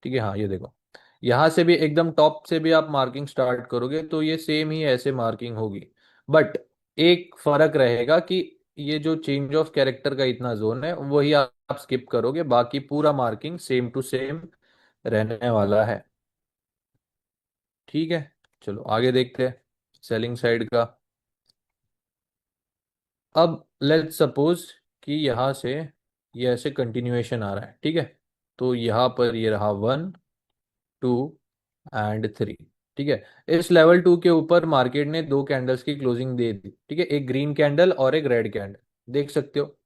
ठीक है, हाँ ये देखो, यहाँ से भी एकदम टॉप से भी आप मार्किंग स्टार्ट करोगे तो ये सेम ही ऐसे मार्किंग होगी। बट एक फर्क रहेगा कि ये जो चेंज ऑफ कैरेक्टर का इतना जोन है वही आप स्किप करोगे, बाकी पूरा मार्किंग सेम टू सेम रहने वाला है। ठीक है, चलो आगे देखते हैं सेलिंग साइड का। अब लेट्स सपोज कि यहाँ से ये ऐसे कंटिन्यूएशन आ रहा है, ठीक है। तो यहाँ पर ये रहा 1, 2 एंड 3। ठीक है, इस लेवल 2 के ऊपर मार्केट ने दो कैंडल्स की क्लोजिंग दे दी, ठीक है, एक ग्रीन कैंडल और एक रेड कैंडल, देख सकते हो।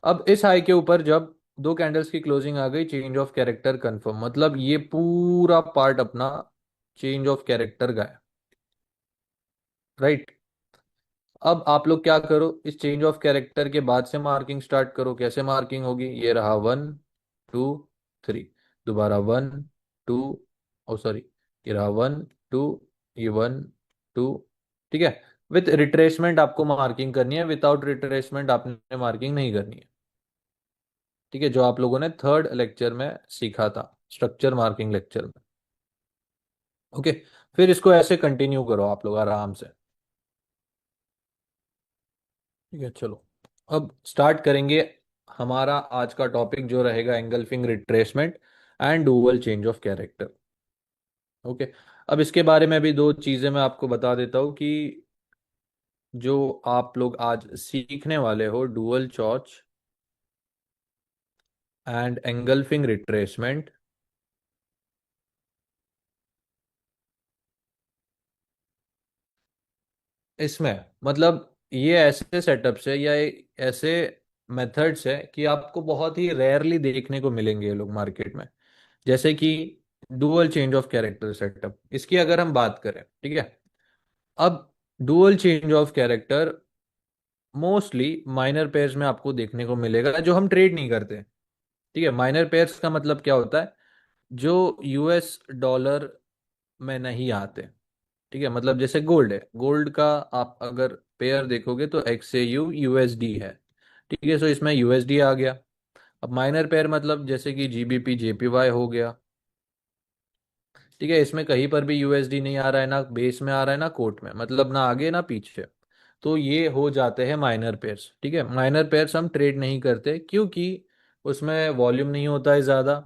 अब इस हाई के ऊपर जब दो कैंडल्स की क्लोजिंग आ गई, चेंज ऑफ कैरेक्टर कंफर्म, मतलब ये पूरा पार्ट अपना चेंज ऑफ कैरेक्टर का है, राइट। अब आप लोग क्या करो, इस चेंज ऑफ कैरेक्टर के बाद से मार्किंग स्टार्ट करो। कैसे मार्किंग होगी, ये रहा 1, 2, 3, दोबारा 1, 2, ओ सॉरी, ये रहा 1, 2, ये 1, 2। ठीक है, विथ रिट्रेसमेंट आपको मार्किंग करनी है, विदाउट रिट्रेसमेंट आपने मार्किंग नहीं करनी है। ठीक है, जो आप लोगों ने थर्ड लेक्चर में सीखा था, स्ट्रक्चर मार्किंग लेक्चर में। ओके, फिर इसको ऐसे कंटिन्यू करो आप लोग आराम से। ठीक है, चलो अब स्टार्ट करेंगे हमारा आज का टॉपिक जो रहेगा engulfing retracement and dual change of character. Okay, अब इसके बारे में भी दो चीजें मैं आपको बता देता हूँ कि जो आप लोग आज सीखने वाले हो, डुअल चॉच एंड एंगल्फिंग रिट्रेसमेंट, इसमें मतलब ये ऐसे सेटअप्स है या ऐसे मेथड्स है कि आपको बहुत ही रेयरली देखने को मिलेंगे ये लोग मार्केट में। जैसे कि dual change of character setup, इसकी अगर हम बात करें, ठीक है। अब dual change of character mostly minor pairs में आपको देखने को मिलेगा जो हम ट्रेड नहीं करते। ठीक है, माइनर पेयर्स का मतलब क्या होता है, जो यूएस डॉलर में नहीं आते। ठीक है, मतलब जैसे गोल्ड है, गोल्ड का आप अगर पेयर देखोगे तो XAU यूएसडी है। ठीक है, सो इसमें यूएसडी आ गया। अब माइनर पेयर मतलब जैसे कि GBP JPY हो गया। ठीक है, इसमें कहीं पर भी यूएसडी नहीं आ रहा है, ना बेस में आ रहा है ना कोट में, मतलब ना आगे ना पीछे। तो ये हो जाते हैं माइनर पेयर्स। ठीक है, माइनर पेयर्स हम ट्रेड नहीं करते क्योंकि उसमें वॉल्यूम नहीं होता है ज़्यादा।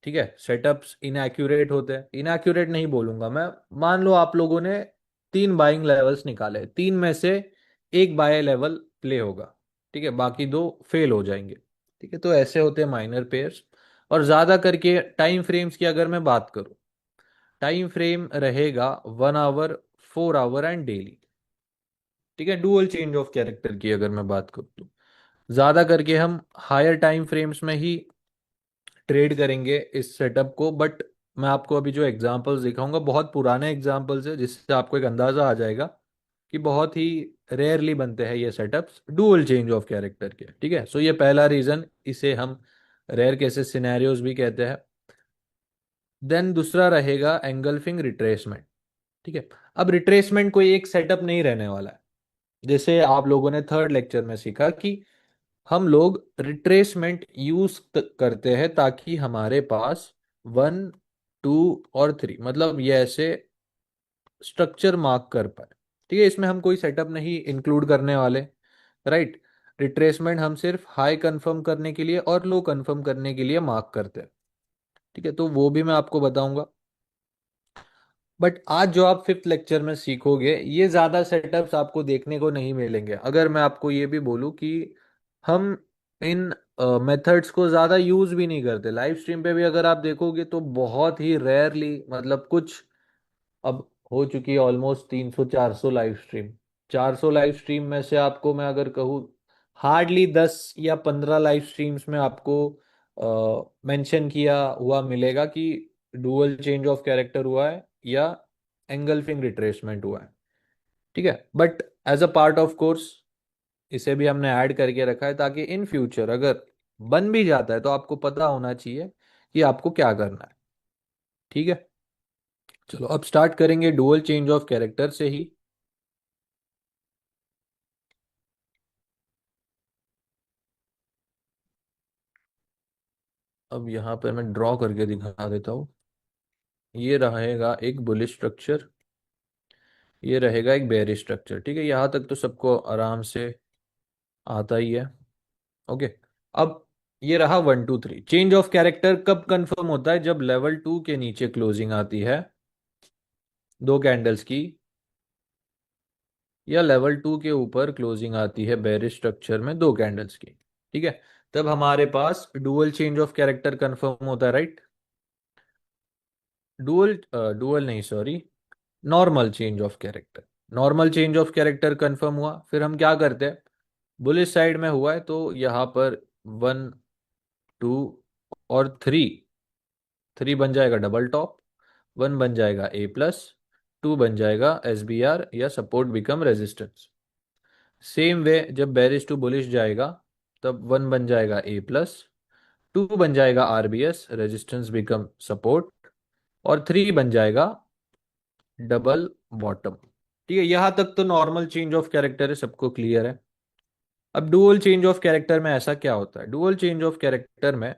ठीक है, सेटअप्स इनएक्यूरेट होते हैं, इनएक्यूरेट नहीं बोलूंगा मैं। मान लो आप लोगों ने तीन बाइंग लेवल्स निकाले, तीन में से एक बाय लेवल प्ले होगा, ठीक है, बाकी दो फेल हो जाएंगे। ठीक है, तो ऐसे होते हैं माइनर पेयर्स। और ज्यादा करके टाइम फ्रेम्स की अगर मैं बात करूं, टाइम फ्रेम रहेगा 1 आवर, 4 आवर एंड डेली। ठीक है, डुअल चेंज ऑफ कैरेक्टर की अगर मैं बात करूं तो ज्यादा करके हम हायर टाइम फ्रेम्स में ही ट्रेड करेंगे इस सेटअप को। बट मैं आपको अभी जो एग्जांपल्स दिखाऊंगा बहुत पुराने एग्जांपल्स है, जिससे आपको एक अंदाजा आ जाएगा कि बहुत ही रेयरली बनते हैं ये setups dual change of character के। ठीक है, सो ये पहला रीजन, इसे हम रेयर केसेस सिनेरियोज भी कहते हैं। देन दूसरा रहेगा एंगल्फिंग रिट्रेसमेंट। ठीक है, अब रिट्रेसमेंट कोई एक सेटअप नहीं रहने वाला है। जैसे आप लोगों ने थर्ड लेक्चर में सीखा कि हम लोग रिट्रेसमेंट यूज करते हैं ताकि हमारे पास 1, 2 और 3, मतलब ये ऐसे स्ट्रक्चर मार्क कर पाए। ठीक है, इसमें हम कोई सेटअप नहीं इंक्लूड करने वाले, राइट। रिट्रेसमेंट हम सिर्फ हाई कंफर्म करने के लिए और लो कंफर्म करने के लिए मार्क करते हैं। ठीक है, तो वो भी मैं आपको बताऊंगा। बट आज जो आप फिफ्थ लेक्चर में सीखोगे ये ज्यादा सेटअप्स आपको देखने को नहीं मिलेंगे। अगर मैं आपको ये भी बोलूं कि हम इन मेथड्स को ज्यादा यूज भी नहीं करते, लाइव स्ट्रीम पे भी अगर आप देखोगे तो बहुत ही रेयरली, मतलब कुछ, अब हो चुकी है almost 300 400 live stream. 400 live stream में से आपको मैं अगर कहूँ हार्डली 10 या 15 लाइव स्ट्रीम्स में आपको मेंशन किया हुआ मिलेगा कि डुअल चेंज ऑफ कैरेक्टर हुआ है या एंगल्फिंग रिट्रेसमेंट हुआ है। ठीक है, but as a part of course इसे भी हमने ऐड करके रखा है ताकि इन फ्यूचर अगर बन भी जाता है तो आपको पता होना चाहिए कि आपको क्या करना है। ठीक है, चलो अब स्टार्ट करेंगे डुअल चेंज ऑफ कैरेक्टर से ही। अब यहाँ पे मैं ड्रॉ करके दिखा देता हूँ। ये रहेगा एक बुलिश स्ट्रक्चर, ये रहेगा एक बेरिश स्ट्रक्चर। ठीक है, यहाँ तक तो सबको आराम से आता ही है। ओके। अब ये रहा 1 2 3। चेंज ऑफ कैरेक्टर कब कंफर्म होता है? जब लेवल 2 के नीचे क्लोजिंग आती है दो कैंडल्स की, या लेवल 2 के ऊपर क्लोजिंग आती है बेरिश स्ट्रक्चर में दो कैंडल्स की। ठीक है, तब हमारे पास dual change of character confirm होता है, राइट? डुअल डुअल नहीं, sorry, normal change of character. Normal change of character confirm हुआ, फिर हम क्या करते हैं? बुलिश साइड में हुआ है तो यहाँ पर 1 2 और 3, 3 बन जाएगा डबल टॉप, 1 बन जाएगा A+, 2 बन जाएगा SBR या support become resistance. Same way जब बेरिश टू बुलिश जाएगा तब 1 बन जाएगा A+, 2 बन जाएगा RBS रेजिस्टेंस बिकम सपोर्ट, और 3 बन जाएगा डबल बॉटम। ठीक है, यहां तक तो नॉर्मल चेंज ऑफ कैरेक्टर है, सबको क्लियर है। अब डुअल चेंज ऑफ कैरेक्टर में ऐसा क्या होता है? डुअल चेंज ऑफ कैरेक्टर में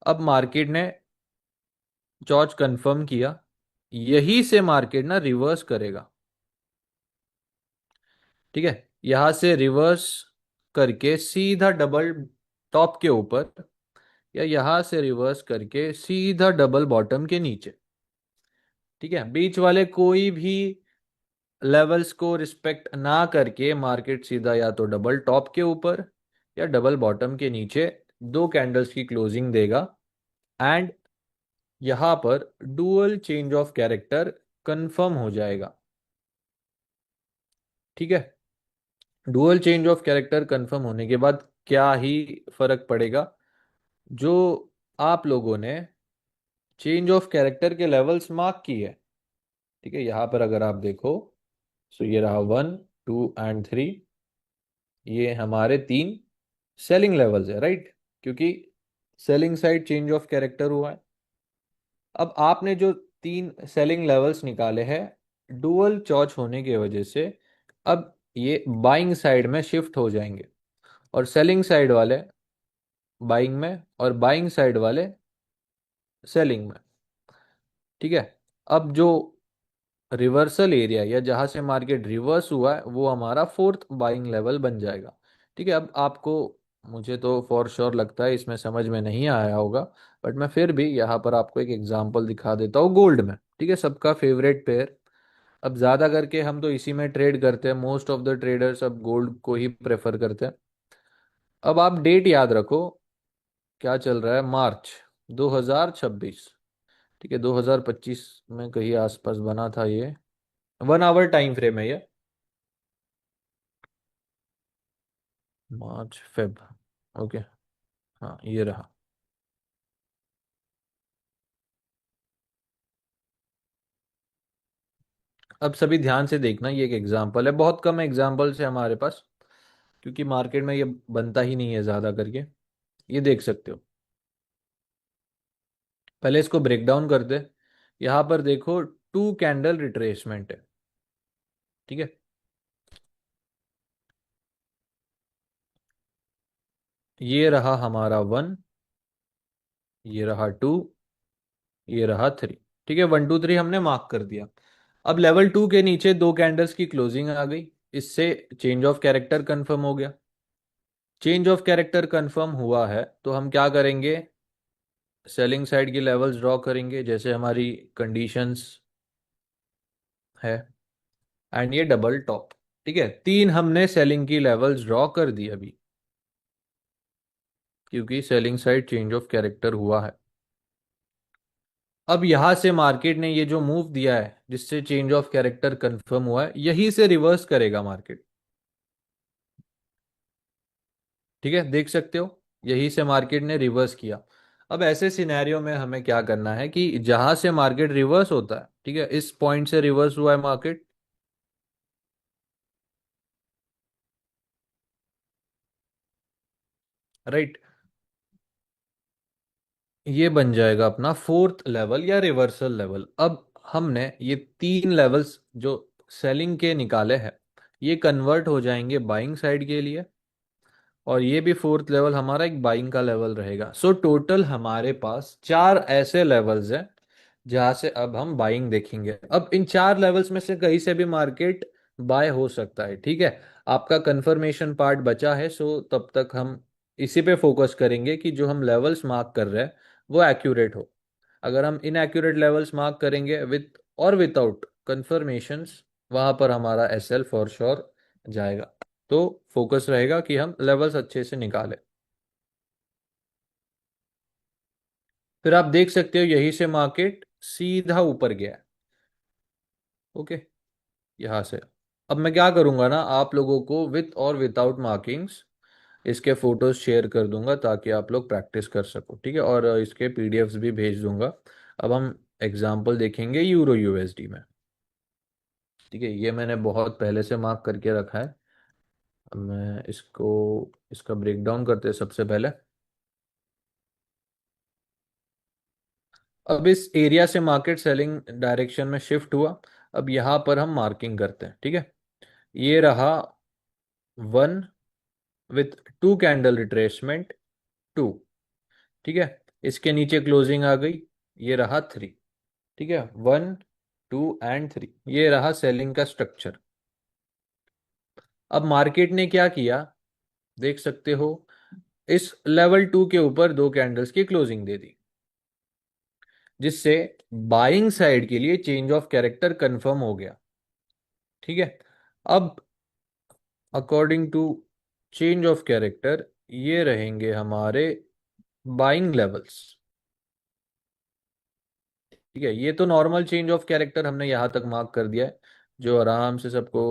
अब मार्केट ने जॉर्ज कंफर्म किया, यही से मार्केट ना रिवर्स करेगा। ठीक है, यहां से रिवर्स करके सीधा डबल टॉप के ऊपर, या यहां से रिवर्स करके सीधा डबल बॉटम के नीचे। ठीक है, बीच वाले कोई भी लेवल्स को रिस्पेक्ट ना करके मार्केट सीधा या तो डबल टॉप के ऊपर या डबल बॉटम के नीचे दो कैंडल्स की क्लोजिंग देगा। एंड यहां पर dual change of character confirm हो जाएगा। ठीक है, dual change of character confirm होने के बाद क्या ही फर्क पड़ेगा? जो आप लोगों ने चेंज ऑफ कैरेक्टर के लेवल्स मार्क की है, ठीक है, यहां पर अगर आप देखो, सो ये रहा 1 2 एंड 3, ये हमारे तीन सेलिंग लेवल्स है, राइट? क्योंकि selling side change of character हुआ है। अब आपने जो तीन सेलिंग लेवल्स निकाले हैं, डुअल चॉच होने की वजह से अब ये बाइंग साइड में शिफ्ट हो जाएंगे, और सेलिंग साइड वाले बाइंग में और बाइंग साइड वाले सेलिंग में। ठीक है, अब जो रिवर्सल एरिया या जहां से मार्केट रिवर्स हुआ है वो हमारा फोर्थ बाइंग लेवल बन जाएगा। ठीक है, अब आपको, मुझे तो फॉर श्योर लगता है इसमें समझ में नहीं आया होगा, बट मैं फिर भी यहाँ पर आपको एक एग्जांपल दिखा देता हूँ गोल्ड में। ठीक है, सबका फेवरेट पेयर। अब ज़्यादा करके हम तो इसी में ट्रेड करते हैं, मोस्ट ऑफ द ट्रेडर्स अब गोल्ड को ही प्रेफर करते हैं। अब आप डेट याद रखो, क्या चल रहा है? मार्च 2026। ठीक है, 2025 में कहीं आसपास बना था ये। 1 आवर टाइम फ्रेम है ये। मार्च फेब। ओके, हाँ ये रहा। अब सभी ध्यान से देखना, ये एक एग्जांपल है, बहुत कम एग्जांपल्स है हमारे पास, क्योंकि मार्केट में ये बनता ही नहीं है ज़्यादा करके। ये देख सकते हो। पहले इसको ब्रेक डाउन कर दे। यहाँ पर देखो, 2 कैंडल रिट्रेसमेंट है। ठीक है, ये रहा हमारा 1, ये रहा 2, ये रहा 3। ठीक है, 1 2 3 हमने मार्क कर दिया। अब लेवल 2 के नीचे दो कैंडल्स की क्लोजिंग आ गई, इससे चेंज ऑफ कैरेक्टर कंफर्म हो गया। चेंज ऑफ कैरेक्टर कंफर्म हुआ है तो हम क्या करेंगे? सेलिंग साइड की लेवल्स ड्रॉ करेंगे, जैसे हमारी कंडीशंस है। एंड ये डबल टॉप। ठीक है, तीन हमने सेलिंग की लेवल्स ड्रॉ कर दी अभी, क्योंकि selling side change of character हुआ है। अब यहां से मार्केट ने ये जो मूव दिया है जिससे चेंज ऑफ कैरेक्टर कंफर्म हुआ है, यही से रिवर्स करेगा मार्केट। ठीक है, देख सकते हो, यही से मार्केट ने रिवर्स किया। अब ऐसे सिनेरियो में हमें क्या करना है कि जहां से मार्केट रिवर्स होता है, ठीक है, इस पॉइंट से रिवर्स हुआ है मार्केट, राइट? ये बन जाएगा अपना फोर्थ लेवल या रिवर्सल लेवल। अब हमने ये तीन लेवल्स जो सेलिंग के निकाले हैं, ये कन्वर्ट हो जाएंगे बाइंग साइड के लिए। और ये भी फोर्थ लेवल हमारा एक बाइंग का लेवल रहेगा। सो टोटल हमारे पास चार ऐसे लेवल्स हैं जहां से अब हम बाइंग देखेंगे। अब इन चार लेवल्स में से कहीं से भी मार्केट बाय हो सकता है, ठीक है। आपका कंफर्मेशन पार्ट बचा है, सो तब तक हम इसी पे फोकस करेंगे कि जो हम लेवल्स मार्क कर रहे हैं वो एक्यूरेट हो। अगर हम इनएक्यूरेट लेवल्स मार्क करेंगे विथ और विदाउट कंफर्मेशंस, वहां पर हमारा एसएल फॉर श्योर जाएगा। तो फोकस रहेगा कि हम लेवल्स अच्छे से निकालें। फिर आप देख सकते हो यहीं से मार्केट सीधा ऊपर गया है। ओके, यहाँ से। अब मैं क्या करूंगा ना, आप लोगों को विथ और विदाउट मार्किंग्स इसके फोटोज शेयर कर दूंगा ताकि आप लोग प्रैक्टिस कर सको, ठीक है। और इसके पीडीएफ्स भी भेज दूंगा। अब हम एग्जाम्पल देखेंगे यूरो यूएसडी में। ठीक है, ये मैंने बहुत पहले से मार्क करके रखा है। अब मैं इसका ब्रेकडाउन करते हैं सबसे पहले। अब इस एरिया से मार्केट सेलिंग डायरेक्शन में शिफ्ट हुआ। अब यहां पर हम मार्किंग करते हैं, ठीक है। ये रहा one with two candle retracement, two, ठीक है। इसके नीचे क्लोजिंग आ गई, ये रहा थ्री, ठीक है। वन, टू एंड थ्री, ये रहा सेलिंग का स्ट्रक्चर। अब मार्केट ने क्या किया, देख सकते हो, इस लेवल टू के ऊपर दो कैंडल्स की क्लोजिंग दे दी, जिससे बाइंग साइड के लिए चेंज ऑफ कैरेक्टर कंफर्म हो गया, ठीक है। अब according to change of character ये रहेंगे हमारे बाइंग लेवल्स, ठीक है। ये तो नॉर्मल चेंज ऑफ कैरेक्टर हमने यहां तक मार्क कर दिया है, जो आराम से सबको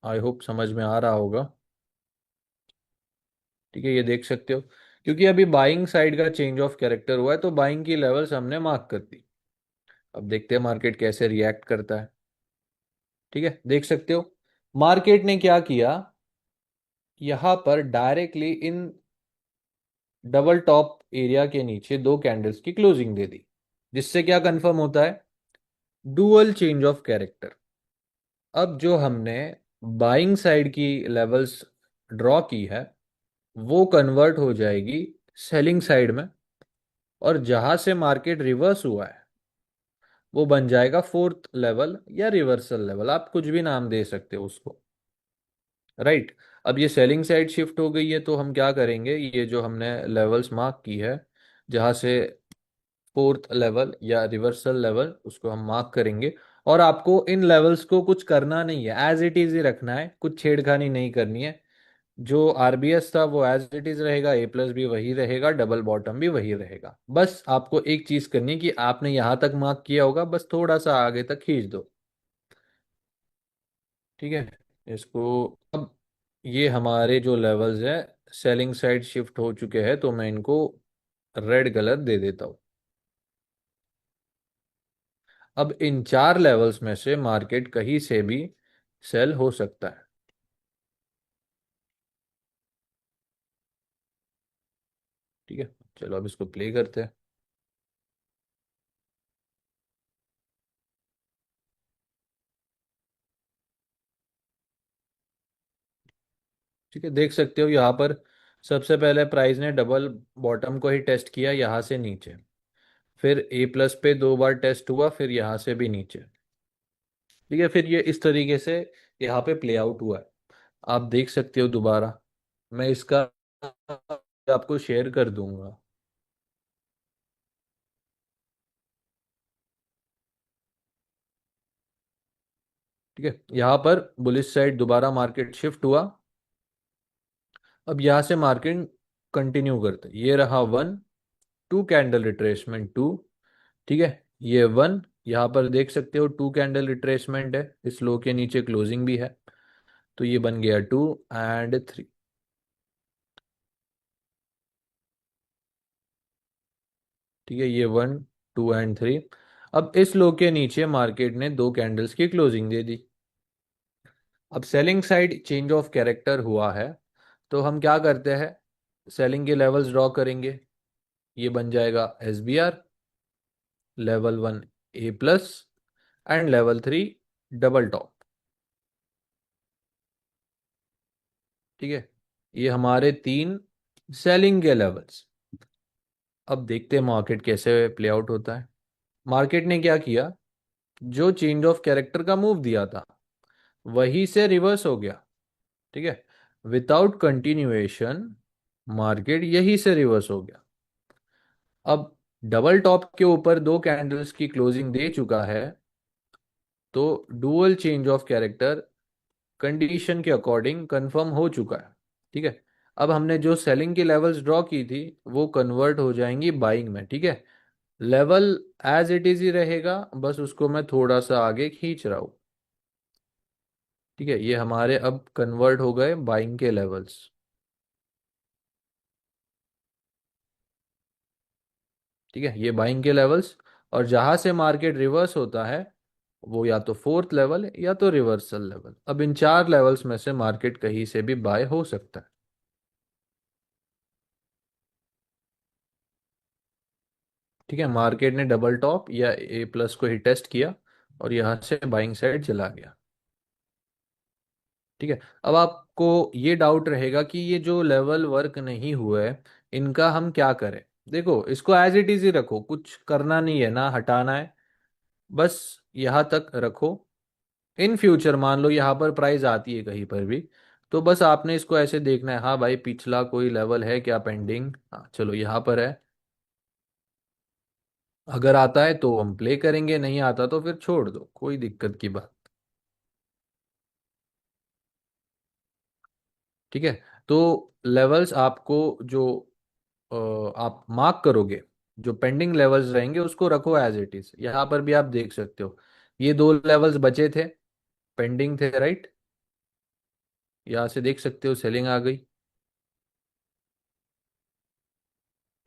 आई होप समझ में आ रहा होगा, ठीक है। ये देख सकते हो, क्योंकि अभी बाइंग साइड का चेंज ऑफ कैरेक्टर हुआ है तो बाइंग की लेवल्स हमने मार्क कर दी। अब देखते हैं मार्केट कैसे रिएक्ट करता है, ठीक है। देख सकते हो मार्केट ने क्या किया, यहां पर directly in double top area के नीचे दो कैंडल्स की क्लोजिंग दे दी, जिससे क्या कंफर्म होता है, डुअल चेंज ऑफ कैरेक्टर। अब जो हमने बाइंग साइड की लेवल्स ड्रॉ की है वो कन्वर्ट हो जाएगी सेलिंग साइड में, और जहां से मार्केट रिवर्स हुआ है वो बन जाएगा फोर्थ लेवल या रिवर्सल लेवल, आप कुछ भी नाम दे सकते हो उसको, राइट। अब ये सेलिंग साइड शिफ्ट हो गई है तो हम क्या करेंगे, ये जो हमने लेवल्स मार्क की है जहां से फोर्थ लेवल या रिवर्सल लेवल, उसको हम मार्क करेंगे। और आपको इन लेवल्स को कुछ करना नहीं है, एज इट इज ही रखना है, कुछ छेड़खानी नहीं करनी है। जो आरबीएस था वो एज इट इज रहेगा, ए प्लस भी वही रहेगा, डबल बॉटम भी वही रहेगा। बस आपको एक चीज करनी है कि आपने यहां तक मार्क किया होगा, बस थोड़ा सा आगे तक खींच दो, ठीक है। इसको अब ये हमारे जो लेवल्स है सेलिंग साइड शिफ्ट हो चुके हैं, तो मैं इनको रेड कलर दे देता हूँ। अब इन चार लेवल्स में से मार्केट कहीं से भी सेल हो सकता है, ठीक है। चलो अब इसको प्ले करते हैं। ठीक है, देख सकते हो यहाँ पर सबसे पहले प्राइस ने डबल बॉटम को ही टेस्ट किया यहाँ से नीचे, फिर ए प्लस पे दो बार टेस्ट हुआ, फिर यहाँ से भी नीचे, ठीक है। फिर ये इस तरीके से यहाँ पे प्ले आउट हुआ है, आप देख सकते हो दोबारा। मैं इसका आपको शेयर कर दूंगा, ठीक है। यहाँ पर बुलिश साइड दोबारा मार्केट शिफ्ट हुआ। अब यहाँ से मार्केट कंटिन्यू करते, ये रहा one, two candle retracement two, ठीक है। ये वन, यहाँ पर देख सकते हो टू कैंडल रिट्रेसमेंट है, इस लो के नीचे क्लोजिंग भी है, तो ये बन गया टू एंड थ्री, ठीक है। ये वन, टू एंड थ्री। अब इस लो के नीचे मार्केट ने दो कैंडल्स की क्लोजिंग दे दी। अब selling side change of character हुआ है, तो हम क्या करते हैं, सेलिंग के लेवल्स ड्रॉ करेंगे। ये बन जाएगा S B R, level one A plus and level three double top, ठीक है। ये हमारे तीन सेलिंग के लेवल्स। अब देखते हैं मार्केट कैसे प्ले आउट होता है। मार्केट ने क्या किया, जो चेंज ऑफ कैरेक्टर का मूव दिया था वही से रिवर्स हो गया। ठीक है, विदाउट कंटिन्यूएशन मार्केट यही से रिवर्स हो गया। अब डबल टॉप के ऊपर दो कैंडल्स की क्लोजिंग दे चुका है, तो dual change of character condition के अकॉर्डिंग कंफर्म हो चुका है। ठीक है, अब हमने जो सेलिंग की लेवल्स ड्रॉ की थी वो कन्वर्ट हो जाएंगी बाइंग में। ठीक है, लेवल एज इट इज ही रहेगा, बस उसको मैं थोड़ा सा आगे खींच रहा हूँ। ठीक है, ये हमारे अब कन्वर्ट हो गए बाइंग के लेवल्स। ठीक है, ये बाइंग के लेवल्स। और जहां से मार्केट रिवर्स होता है वो या तो फोर्थ लेवल या तो रिवर्सल लेवल। अब इन चार लेवल्स में से मार्केट कहीं से भी बाय हो सकता है। ठीक है, मार्केट ने डबल टॉप या ए प्लस को ही टेस्ट किया और यहां से बाइंग साइड चला गया। ठीक है, अब आपको ये डाउट रहेगा कि ये जो लेवल वर्क नहीं हुए इनका हम क्या करें। देखो, इसको एज इट इज ही रखो, कुछ करना नहीं है ना हटाना है, बस यहाँ तक रखो। इन फ्यूचर मान लो यहाँ पर प्राइस आती है कहीं पर भी, तो बस आपने इसको ऐसे देखना है, हाँ भाई पिछला कोई लेवल है क्या पेंडिंग, हाँ चलो यहाँ पर है। अगर आता है तो हम प्ले करेंगे, नहीं आता तो फिर छोड़ दो, कोई दिक्कत की बात। ठीक है, तो लेवल्स आपको जो आप मार्क करोगे, जो पेंडिंग लेवल्स रहेंगे उसको रखो एज इट इज। यहाँ पर भी आप देख सकते हो ये दो लेवल्स बचे थे, पेंडिंग थे, राइट। यहाँ से देख सकते हो सेलिंग आ गई।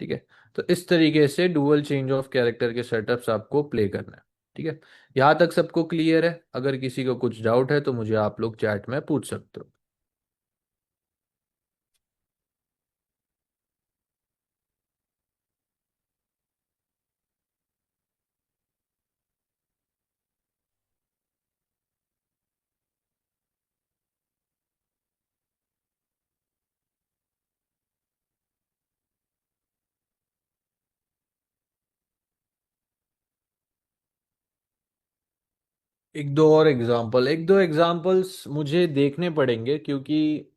ठीक है, तो इस तरीके से डुअल चेंज ऑफ कैरेक्टर के सेटअप्स आपको प्ले करना है। ठीक है, यहाँ तक सबको क्लियर है? अगर किसी को कुछ डाउट है तो मुझे आप लोग चैट में पूछ सकते हो। एक दो एग्जांपल्स मुझे देखने पड़ेंगे, क्योंकि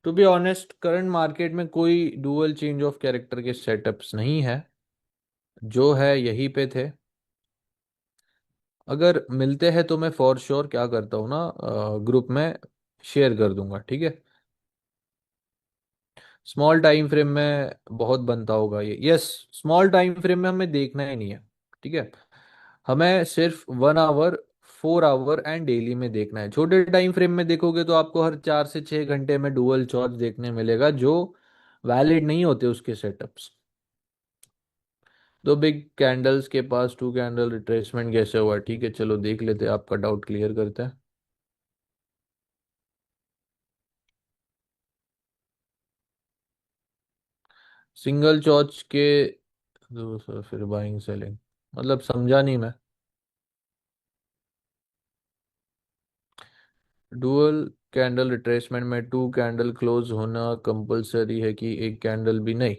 to be honest current market में कोई डुअल चेंज ऑफ कैरेक्टर के सेटअप्स नहीं है। जो है यहीं पे थे। अगर मिलते हैं तो मैं फॉर श्योर क्या करता हूँ ना, ग्रुप में शेयर कर दूंगा। ठीक है, स्मॉल टाइम फ्रेम में बहुत बनता होगा ये, यस। स्मॉल टाइम फ्रेम में हमें देखना ही नहीं है। ठीक है, हमें सिर्फ 1 आवर, 4 आवर एंड डेली में देखना है। छोटे टाइम फ्रेम में देखोगे तो आपको हर 4 से 6 घंटे में डुअल चॉर्ट देखने मिलेगा, जो वैलिड नहीं होते उसके सेटअप्स। दो बिग कैंडल्स के पास टू कैंडल रिट्रेसमेंट कैसे हुआ? ठीक है, चलो देख लेते हैं, आपका डाउट क्लियर करते हैं। सिंगल चॉर्च के फिर बाइंग सेलिंग, मतलब समझा नहीं मैं। डुअल कैंडल रिट्रेसमेंट में टू कैंडल क्लोज होना कंपलसरी है कि एक कैंडल भी? नहीं,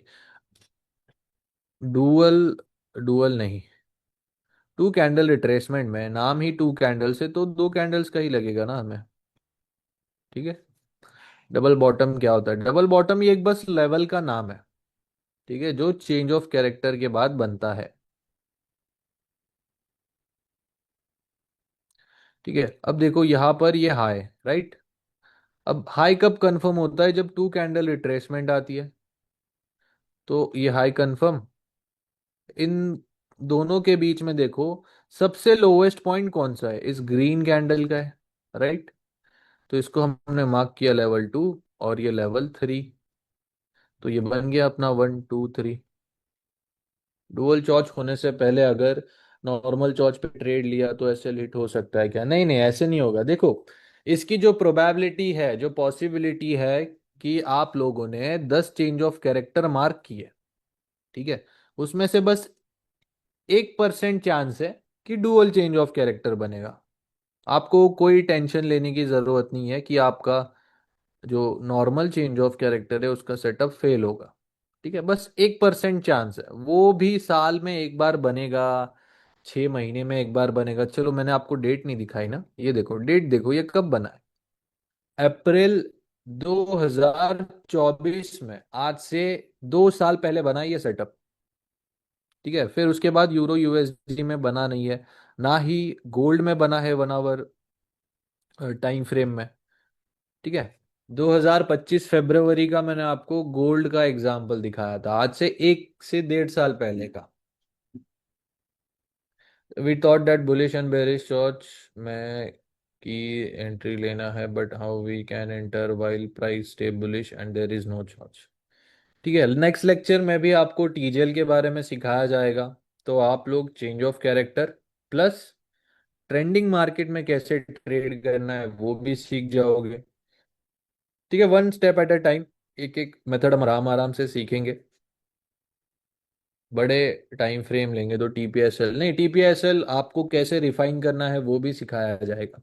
डुअल डुअल नहीं। टू कैंडल रिट्रेसमेंट में नाम ही टू कैंडल से, तो दो कैंडल्स का ही लगेगा ना हमें। ठीक है, डबल बॉटम क्या होता है? डबल बॉटम ये एक बस लेवल का नाम है। ठीक है, जो चेंज ऑफ कैरेक्टर के बाद बनता है। ठीक है, अब देखो यहाँ पर ये हाई, राइट। अब हाई कब कंफर्म होता है? जब टू कैंडल रिट्रेसमेंट आती है, तो ये हाई कंफर्म। इन दोनों के बीच में देखो, सबसे लोवेस्ट पॉइंट कौन सा है? इस ग्रीन कैंडल का है, राइट। तो इसको हमने मार्क किया लेवल 2, और ये लेवल 3। तो ये बन गया अपना 1 2 3। डुअल चॉच होने से पहले अगर नॉर्मल चॉच पे ट्रेड लिया तो ऐसे हिट हो सकता है क्या? नहीं नहीं, ऐसे नहीं होगा। देखो, इसकी जो प्रोबेबिलिटी है, जो पॉसिबिलिटी है कि आप लोगों ने 10 चेंज ऑफ कैरेक्टर मार्क किए, ठीक है, उसमें से बस 1% चांस है कि डुअल चेंज ऑफ कैरेक्टर बनेगा। आपको कोई टेंशन लेने की जरूरत नहीं है कि आपका जो नॉर्मल चेंज ऑफ कैरेक्टर है उसका सेटअप फेल होगा। ठीक है, बस 1% चांस है, वो भी साल में एक बार बनेगा, 6 महीने में एक बार बनेगा। चलो मैंने आपको डेट नहीं दिखाई ना, ये देखो डेट, देखो ये कब बना है, अप्रैल 2024 में, आज से 2 साल पहले बना है ये सेटअप। ठीक है, फिर उसके बाद यूरो यूएसडी में बना नहीं है, ना ही गोल्ड में बना है 1 आवर टाइम फ्रेम में। ठीक है, 2025 फरवरी का मैंने आपको गोल्ड का एग्जाम्पल दिखाया था, आज से 1 से 1.5 साल पहले का। We thought that bullish and bearish shorts में की एंट्री लेना है, but how we can enter while price stay bullish and there is no shorts. ठीक है, नेक्स्ट लेक्चर में भी आपको टीजेल के बारे में सिखाया जाएगा, तो आप लोग change of character plus trending market में कैसे ट्रेड करना है वो भी सीख जाओगे। ठीक है, one step at a time, एक एक मेथड हम आराम आराम से सीखेंगे। बड़े टाइम फ्रेम लेंगे तो टीपीएसएल नहीं, टीपीएसएल आपको कैसे रिफाइन करना है वो भी सिखाया जाएगा।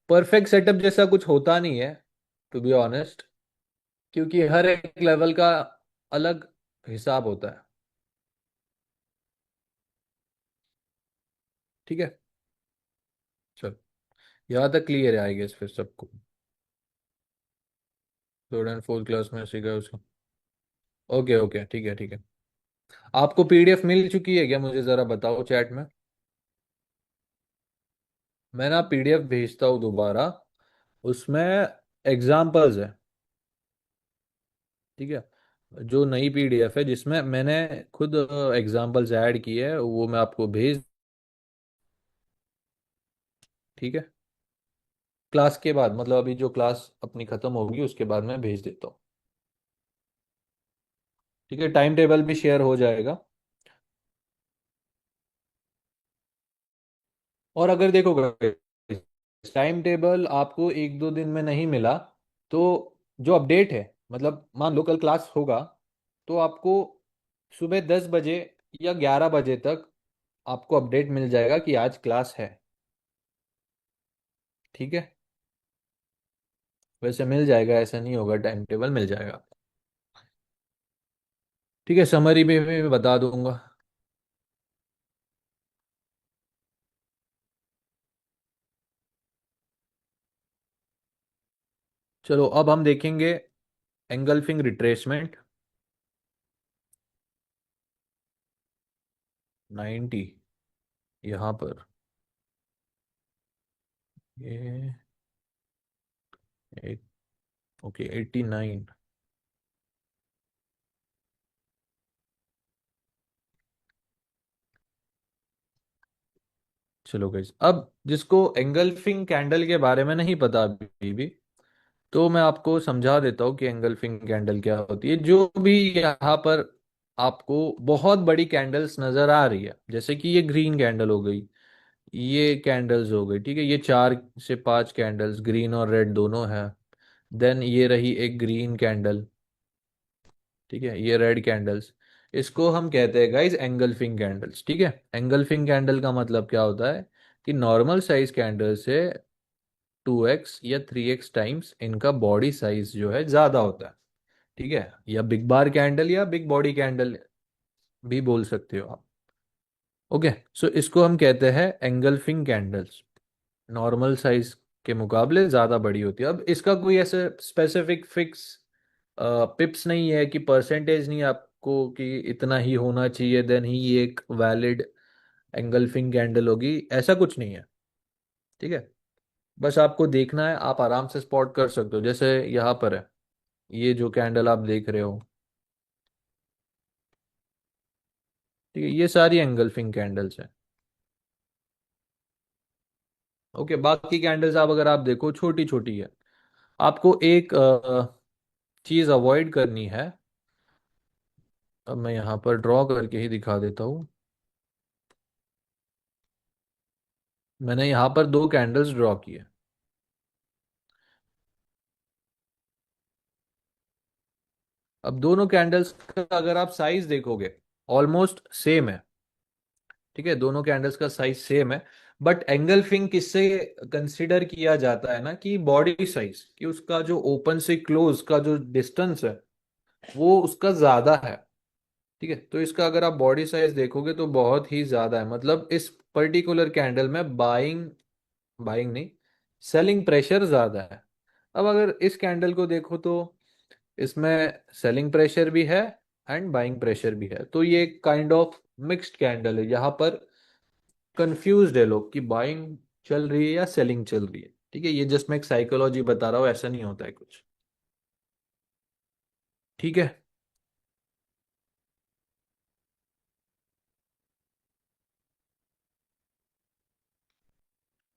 परफेक्ट सेटअप जैसा कुछ होता नहीं है, टू बी ऑनेस्ट, क्योंकि हर एक लेवल का अलग हिसाब होता है। ठीक है, चलो, यहाँ तक क्लियर है आई गेस फिर सबको। थर्ड एंड फोर्थ क्लास में सीखा है उसको। ओके ओके, ठीक है ठीक है। आपको पीडीएफ मिल चुकी है क्या, मुझे जरा बताओ चैट में। मैं ना पीडीएफ भेजता हूँ दोबारा, उसमें एग्जाम्पल्स है। ठीक है, जो नई पीडीएफ है जिसमें मैंने खुद एग्जाम्पल्स ऐड किए हैं वो मैं आपको भेज। ठीक है, क्लास के बाद, मतलब अभी जो क्लास अपनी खत्म होगी उसके बाद मैं भेज देता हूँ। ठीक है, टाइम टेबल भी शेयर हो जाएगा। और अगर देखो टाइम टेबल आपको 1-2 दिन में नहीं मिला, तो जो अपडेट है, मतलब मान लो कल क्लास होगा, तो आपको सुबह 10 बजे या 11 बजे तक आपको अपडेट मिल जाएगा कि आज क्लास है। ठीक है, वैसे मिल जाएगा, ऐसा नहीं होगा, टाइम टेबल मिल जाएगा। ठीक है, समरी भी मैं बता दूंगा। चलो अब हम देखेंगे एंगल्फिंग रिट्रेसमेंट 90, यहाँ पर ये एक, ओके 89। चलो गाइस, अब जिसको एंगल्फिंग कैंडल के बारे में नहीं पता अभी भी, तो मैं आपको समझा देता हूँ कि एंगल्फिंग कैंडल क्या होती है। जो भी यहाँ पर आपको बहुत बड़ी कैंडल्स नजर आ रही है, जैसे कि ये ग्रीन कैंडल हो गई, ये कैंडल्स हो गई, ठीक है, ये 4 से 5 कैंडल्स, ग्रीन और रेड दोनों है। देन ये रही एक ग्रीन कैंडल, ठीक है, ये रेड कैंडल्स, इसको हम कहते हैं गाइस एंगल्फिंग कैंडल्स। ठीक है, एंगल्फिंग कैंडल का मतलब क्या होता है कि नॉर्मल साइज कैंडल से 2x या 3x टाइम्स इनका बॉडी साइज जो है ज्यादा होता है। ठीक है, या बिग बार कैंडल या बिग बॉडी कैंडल भी बोल सकते हो आप। ओके, सो इसको हम कहते हैं एंगल्फिंग कैंडल्स, नॉर्मल साइज के मुकाबले ज्यादा बड़ी होती है। अब इसका कोई ऐसे स्पेसिफिक फिक्स पिप्स नहीं है कि परसेंटेज नहीं है आपको कि इतना ही होना चाहिए देन ही ये एक वैलिड एंगल्फिंग कैंडल होगी, ऐसा कुछ नहीं है। ठीक है, बस आपको देखना है, आप आराम से स्पॉट कर सकते हो, जैसे यहाँ पर है, ये जो कैंडल आप देख रहे हो, ठीक है, ये सारी एंगल्फिंग कैंडल्स हैं। ओके, बाकी कैंडल्स आप अगर आप देखो छोटी छोटी है, आपको एक चीज अवॉइड करनी है। अब मैं यहाँ पर ड्रॉ करके ही दिखा देता हूँ। मैंने यहाँ पर 2 कैंडल्स ड्रॉ किए। अब दोनों कैंडल्स का अगर आप साइज देखोगे, ऑलमोस्ट सेम है। ठीक है, दोनों कैंडल्स का साइज सेम है, बट एंगल्फिंग किससे कंसिडर किया जाता है ना, कि बॉडी साइज, कि उसका जो ओपन से क्लोज का जो डिस्टेंस है वो उसका ज्यादा है। ठीक है, तो इसका अगर आप बॉडी साइज देखोगे तो बहुत ही ज्यादा है, मतलब इस पर्टिकुलर कैंडल में बाइंग बाइंग नहीं, सेलिंग प्रेशर ज्यादा है। अब अगर इस कैंडल को देखो तो इसमें सेलिंग प्रेशर भी है एंड बाइंग प्रेशर भी है, तो ये काइंड ऑफ मिक्स्ड कैंडल है। यहाँ पर कंफ्यूज्ड है लोग कि बाइंग चल रही है या सेलिंग चल रही है। ठीक है, ये जस्ट मैं एक साइकोलॉजी बता रहा हूँ, ऐसा नहीं होता है कुछ। ठीक है।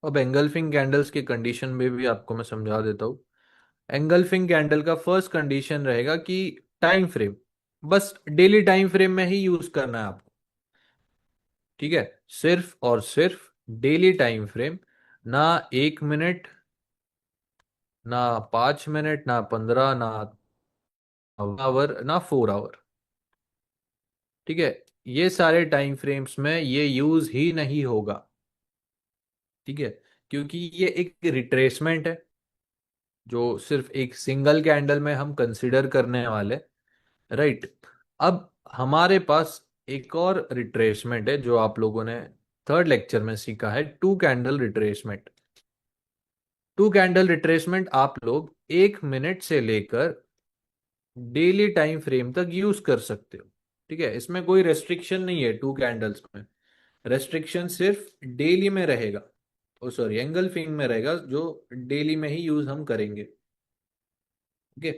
अब एंगल्फिंग कैंडल्स के कंडीशन में भी आपको मैं समझा देता हूँ। एंगल्फिंग कैंडल का फर्स्ट कंडीशन रहेगा कि टाइम फ्रेम, बस डेली टाइम फ्रेम में ही यूज करना है आपको। ठीक है, सिर्फ और सिर्फ डेली टाइम फ्रेम, ना 1 मिनट, ना 5 मिनट, ना 15, ना आवर, ना 4 आवर। ठीक है, ये सारे टाइम फ्रेम्स में ये यूज ही नहीं होगा। ठीक है, क्योंकि ये एक रिट्रेसमेंट है जो सिर्फ एक सिंगल कैंडल में हम कंसिडर करने वाले। राइट। अब हमारे पास एक और रिट्रेसमेंट है जो आप लोगों ने थर्ड लेक्चर में सीखा है, two candle retracement. Two candle retracement आप लोग 1 मिनट से लेकर डेली टाइम फ्रेम तक यूज कर सकते हो। ठीक है, इसमें कोई रेस्ट्रिक्शन नहीं है टू कैंडल्स में। रेस्ट्रिक्शन सिर्फ डेली में रहेगा, ओ सॉरी एंगल्फिंग में रहेगा, जो डेली में ही यूज हम करेंगे। ओके।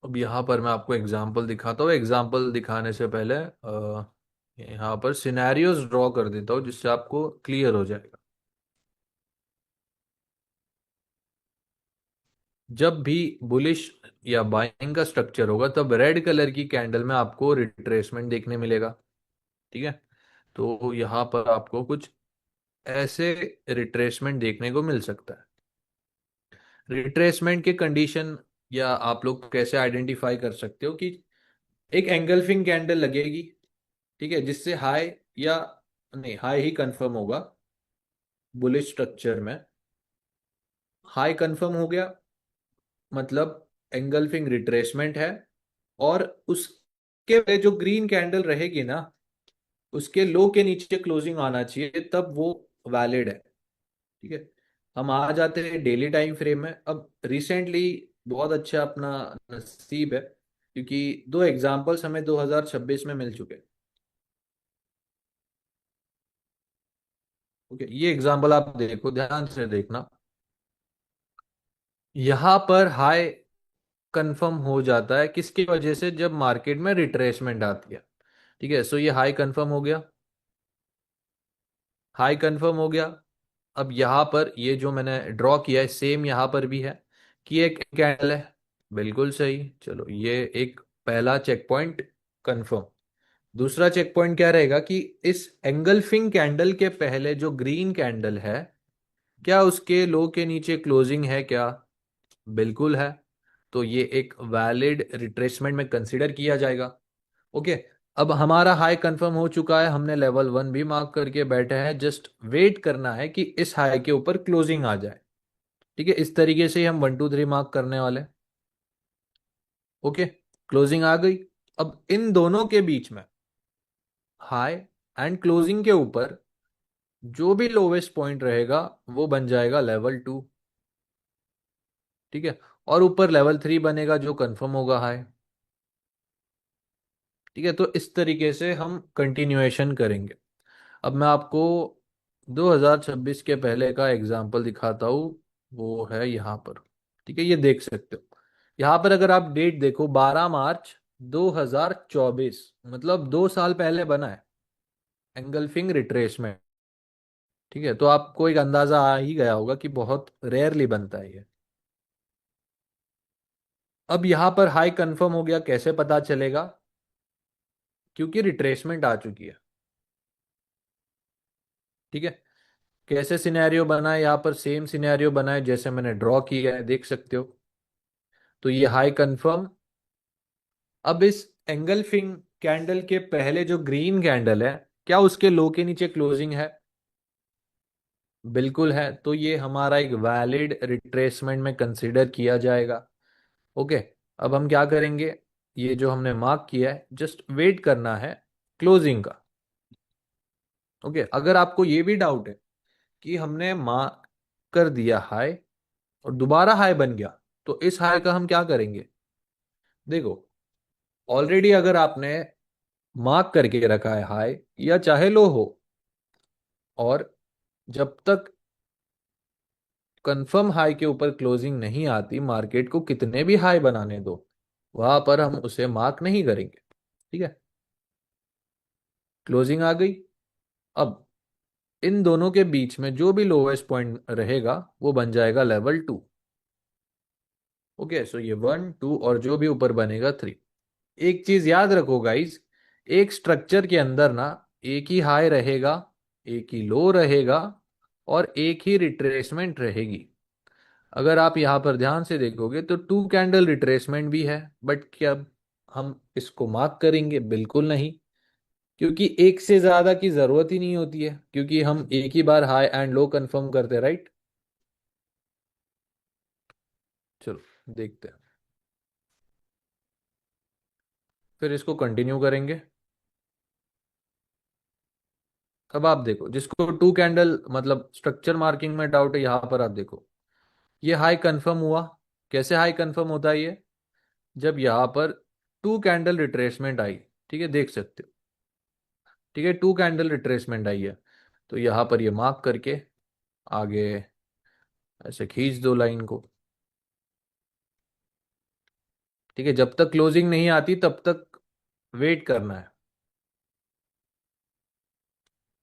अब यहाँ पर मैं आपको एग्जांपल दिखाता हूँ। एग्जांपल दिखाने से पहले यहाँ पर सिनेरियोज ड्रॉ कर देता हूँ जिससे आपको क्लियर हो जाएगा। जब भी बुलिश या बाइंग का स्ट्रक्चर होगा तब रेड कलर की कैंडल में आपको रिट्रेसमेंट देखने मिलेगा। ठीक है, तो यहाँ पर आपको कुछ ऐसे रिट्रेसमेंट देखने को मिल सकता है। रिट्रेसमेंट के कंडीशन या आप लोग कैसे आइडेंटिफाई कर सकते हो कि एक एंगल्फिंग कैंडल लगेगी, ठीक है, जिससे हाई या नहीं, हाई ही कंफर्म होगा बुलिश स्ट्रक्चर में। हाई कंफर्म हो गया मतलब एंगल्फिंग रिट्रेसमेंट है, और उसके पहले जो ग्रीन कैंडल रहेगी ना, उसके लो के नीचे क्लोजिंग आना चाहिए, तब वो वैलिड है। ठीक है, हम आ जाते हैं डेली टाइम फ्रेम में। अब रिसेंटली बहुत अच्छा अपना नसीब है क्योंकि दो एग्जांपल्स हमें 2026 में मिल चुके हैं। ओके, ये एग्जांपल आप देखो, ध्यान से देखना। यहाँ पर हाई कंफर्म हो जाता है किसकी वजह से, जब मार्केट में रिट्रेसमेंट आती है। ठीक है, सो ये हाई कंफर्म हो गया। हाई कंफर्म हो गया। अब यहाँ पर ये जो मैंने ड्रॉ किया है सेम यहाँ पर भी है कि एक कैंडल है। बिल्कुल सही, चलो ये एक पहला चेक पॉइंट कंफर्म। दूसरा चेक पॉइंट क्या रहेगा कि इस एंगल्फिंग कैंडल के पहले जो ग्रीन कैंडल है, क्या उसके लो के नीचे क्लोजिंग है क्या? बिल्कुल है। तो ये एक वैलिड रिट्रेसमेंट में कंसीडर किया जाएगा। ओके। अब हमारा हाई कंफर्म हो चुका है, हमने लेवल 1 भी मार्क करके बैठे हैं, जस्ट वेट करना है कि इस हाई के ऊपर क्लोजिंग आ जाए। ठीक है, इस तरीके से ही हम 1 2 3 मार्क करने वाले हैं। ओके, क्लोजिंग आ गई। अब इन दोनों के बीच में हाई एंड क्लोजिंग के ऊपर जो भी लोवेस्ट पॉइंट रहेगा वो बन जाएगा लेवल 2। ठीक है, और ऊपर लेवल 3 बनेगा जो कंफर्म होगा हाई। ठीक है, तो इस तरीके से हम कंटिन्यूएशन करेंगे। अब मैं आपको 2026 के पहले का एग्जाम्पल दिखाता हूँ, वो है यहाँ पर। ठीक है, ये देख सकते हो। यहाँ पर अगर आप डेट देखो, 12 मार्च 2024, मतलब 2 साल पहले बना है एंगल्फिंग रिट्रेसमेंट। ठीक है, तो आपको एक अंदाजा आ ही गया होगा कि बहुत रेयरली बनता है ये। अब यहाँ पर हाई कंफर्म हो गया, कैसे पता चलेगा? क्योंकि रिट्रेसमेंट आ चुकी है। ठीक है, कैसे सिनेरियो बना है, यहाँ पर सेम सिनेरियो बना है जैसे मैंने ड्रॉ किया है, देख सकते हो। तो ये हाई कंफर्म। अब इस एंगल्फिंग कैंडल के पहले जो ग्रीन कैंडल है, क्या उसके लो के नीचे क्लोजिंग है? बिल्कुल है। तो ये हमारा एक वैलिड रिट्रेसमेंट में कंसीडर किया जाएगा। ओके। अब हम क्या करेंगे, ये जो हमने मार्क किया है जस्ट वेट करना है क्लोजिंग का। ओके। अगर आपको ये भी डाउट है कि हमने मार्क कर दिया हाई और दोबारा हाई बन गया, तो इस हाई का हम क्या करेंगे? देखो, ऑलरेडी अगर आपने मार्क करके रखा है हाई या चाहे लो हो, और जब तक कंफर्म हाई के ऊपर क्लोजिंग नहीं आती, मार्केट को कितने भी हाई बनाने दो, वहां पर हम उसे मार्क नहीं करेंगे। ठीक है। क्लोजिंग आ गई। अब इन दोनों के बीच में जो भी लोवेस्ट पॉइंट रहेगा वो बन जाएगा लेवल 2। ओके। सो ये 1 2 और जो भी ऊपर बनेगा 3। एक चीज याद रखो गाइस, एक स्ट्रक्चर के अंदर ना एक ही हाई रहेगा, एक ही लो रहेगा, और एक ही रिट्रेसमेंट रहेगी। अगर आप यहाँ पर ध्यान से देखोगे तो 2 कैंडल रिट्रेसमेंट भी है, बट क्या हम इसको मार्क करेंगे? बिल्कुल नहीं, क्योंकि एक से ज्यादा की जरूरत ही नहीं होती है, क्योंकि हम एक ही बार हाई एंड लो कंफर्म करते हैं, राइट? चलो देखते हैं। फिर इसको कंटिन्यू करेंगे। अब आप देखो, जिसको 2 कैंडल मतलब स्ट्रक्चर मार्किंग में डाउट है, यहां पर आप देखो ये हाई कंफर्म हुआ। कैसे हाई कंफर्म होता है ये? जब यहां पर 2 कैंडल रिट्रेसमेंट आई। ठीक है, देख सकते हो। ठीक है, 2 कैंडल रिट्रेसमेंट आई है, तो यहां पर ये मार्क करके आगे ऐसे खींच दो लाइन को। ठीक है, जब तक क्लोजिंग नहीं आती तब तक वेट करना है।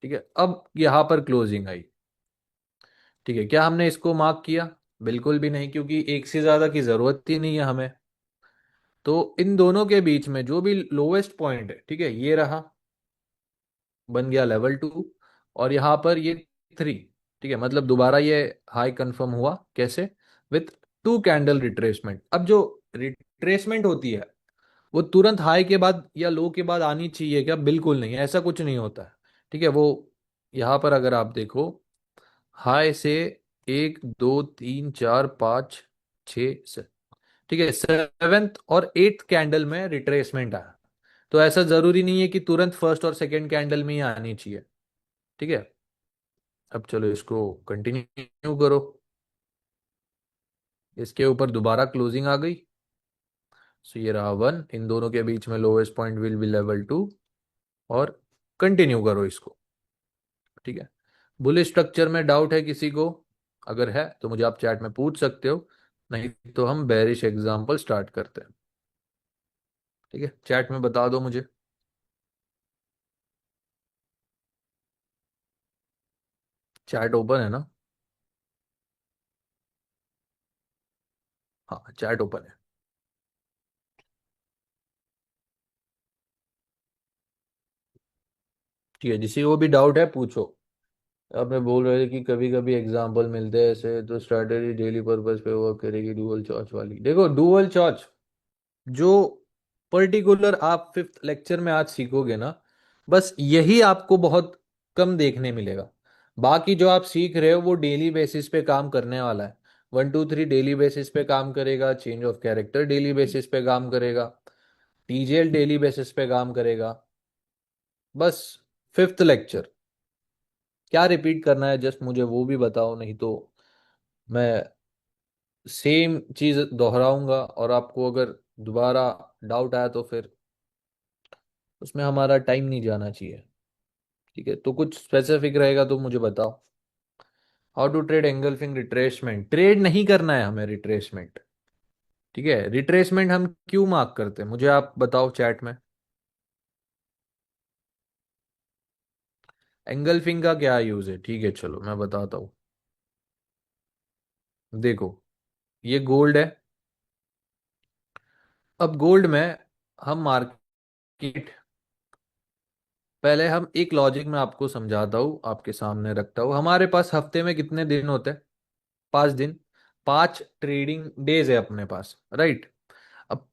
ठीक है, अब यहां पर क्लोजिंग आई। ठीक है, क्या हमने इसको मार्क किया? बिल्कुल भी नहीं, क्योंकि एक से ज्यादा की जरूरत ही नहीं है हमें। तो इन दोनों के बीच में जो भी लोवेस्ट पॉइंट है, ठीक है, ये रहा, बन गया लेवल 2। और यहां पर ये 3। ठीक है, मतलब दोबारा ये हाई कंफर्म हुआ। कैसे? With 2 candle retracement. अब जो रिट्रेसमेंट होती है वो तुरंत हाई के बाद या लो के बाद आनी चाहिए क्या? बिल्कुल नहीं, ऐसा कुछ नहीं होता है। ठीक है, वो यहां पर अगर आप देखो, हाई से 1 2 3 4 5 6 ठीक है, 7th और 8th कैंडल में रिट्रेसमेंट आया। तो ऐसा जरूरी नहीं है कि तुरंत फर्स्ट और सेकंड कैंडल में ही आनी चाहिए। ठीक है। अब चलो इसको कंटिन्यू करो। इसके ऊपर दोबारा क्लोजिंग आ गई। सो ये रहा 1, इन दोनों के बीच में lowest point will be level 2। और कंटिन्यू करो इसको। ठीक है। बुलिश स्ट्रक्चर में डाउट है किसी को? अगर है तो मुझे आप चैट में पूछ सकते हो, नहीं तो हम बेरिश एग्जांपल स्टार्ट करते हैं। ठीक है, चैट में बता दो मुझे। चैट ओपन है ना? हाँ, चैट ओपन है। ठीक है, जिसी को भी डाउट है पूछो। आपने बोल रहे थे कि कभी कभी एग्जाम्पल मिलते हैं ऐसे, तो स्ट्रैटेजी डेली पर्पस पे वर्क करेगी डुअल चॉइस वाली। देखो, डुअल चॉइस जो पर्टिकुलर आप 5th लेक्चर में आज सीखोगे ना, बस यही आपको बहुत कम देखने मिलेगा। बाकी जो आप सीख रहे हो वो डेली बेसिस पे काम करने वाला है। 1 2 3 डेली बेसिस पे काम करेगा, change of character daily basis पे काम करेगा, टीजेएल डेली बेसिस पे काम करेगा। बस 5th लेक्चर क्या रिपीट करना है, जस्ट मुझे वो भी बताओ, नहीं तो मैं सेम चीज दोहराऊंगा, और आपको अगर दोबारा डाउट आया तो फिर उसमें हमारा टाइम नहीं जाना चाहिए। ठीक है, तो कुछ स्पेसिफिक रहेगा तो मुझे बताओ। How to trade engulfing retracement? Trade नहीं करना है हमें रिट्रेसमेंट। ठीक है, रिट्रेसमेंट हम क्यों मार्क करते हैं, मुझे आप बताओ चैट में। एंगल्फिंग का क्या यूज है? ठीक है, चलो मैं बताता हूँ। देखो, ये गोल्ड है। अब गोल्ड में हम मार्केट, पहले हम एक लॉजिक में आपको समझाता हूँ, आपके सामने रखता हूँ। हमारे पास हफ्ते में कितने दिन होते हैं? 5 दिन। 5 ट्रेडिंग डेज है अपने पास, राइट? अब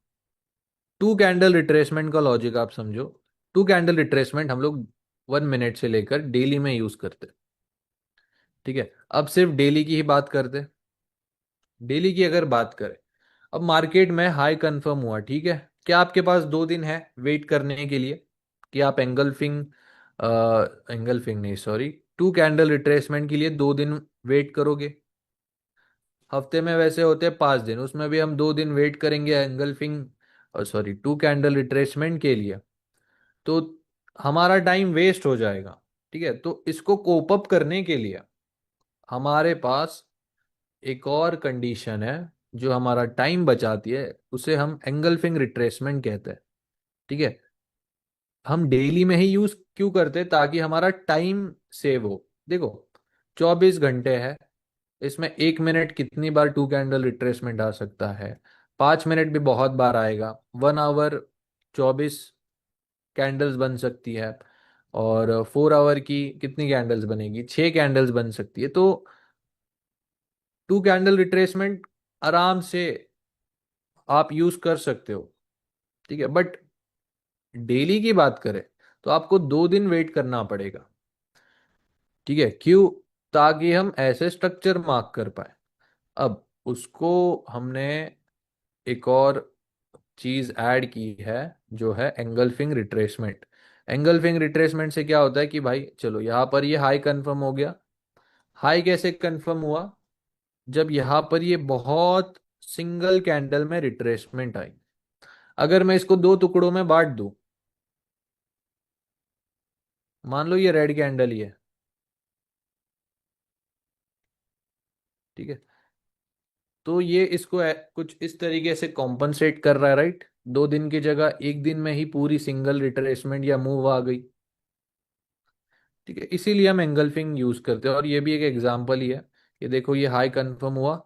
2 कैंडल रिट्रेसमेंट का लॉजिक आप समझो। 2 कैंडल रिट्रेसमेंट हम लोग 1 मिनट से लेकर डेली में यूज करते। ठीक है, अब सिर्फ डेली की ही बात करते। डेली की अगर बात करें, अब मार्केट में हाई कंफर्म हुआ, ठीक है, क्या आपके पास 2 दिन है वेट करने के लिए कि आप एंगल्फिंग, एंगल्फिंग नहीं सॉरी, टू कैंडल रिट्रेसमेंट के लिए 2 दिन वेट करोगे? हफ्ते में वैसे होते हैं 5 दिन, उसमें भी हम 2 दिन वेट करेंगे engulfing, sorry, two candle retracement के लिए, तो हमारा टाइम वेस्ट हो जाएगा। ठीक है, तो इसको कोप अप करने के लिए हमारे पास एक और कंडीशन है जो हमारा टाइम बचाती है, उसे हम एंगल्फिंग रिट्रेसमेंट कहते हैं। ठीक है, हम डेली में ही यूज क्यों करते हैं? ताकि हमारा टाइम सेव हो। देखो, 24 घंटे है, इसमें 1 मिनट कितनी बार टू कैंडल रिट्रेसमेंट आ सकता है? 5 मिनट भी बहुत बार आएगा। 1 आवर 24 कैंडल्स बन सकती है, और 4 आवर की कितनी कैंडल्स बनेगी? 6 कैंडल्स बन सकती है। तो टू कैंडल रिट्रेसमेंट आराम से आप यूज कर सकते हो। ठीक है, बट डेली की बात करें तो आपको 2 दिन वेट करना पड़ेगा। ठीक है, क्यों? ताकि हम ऐसे स्ट्रक्चर मार्क कर पाए। अब उसको हमने एक और चीज ऐड की है, जो है एंगल्फिंग रिट्रेसमेंट। एंगल्फिंग रिट्रेसमेंट से क्या होता है कि भाई चलो यहाँ पर ये हाई कंफर्म हो गया। हाई कैसे कंफर्म हुआ? जब यहाँ पर ये बहुत सिंगल कैंडल में रिट्रेसमेंट आई। अगर मैं इसको 2 टुकड़ों में बांट दूं, मान लो ये रेड कैंडल ही है। ठीक है, तो ये इसको कुछ इस तरीके से कॉम्पनसेट कर रहा है, राइट? 2 दिन की जगह 1 दिन में ही पूरी सिंगल रिट्रेसमेंट या मूव आ गई। ठीक है, इसीलिए हम एंगल्फिंग यूज करते हैं, और ये भी एक एग्जांपल ही है। ये देखो, ये हाई कंफर्म हुआ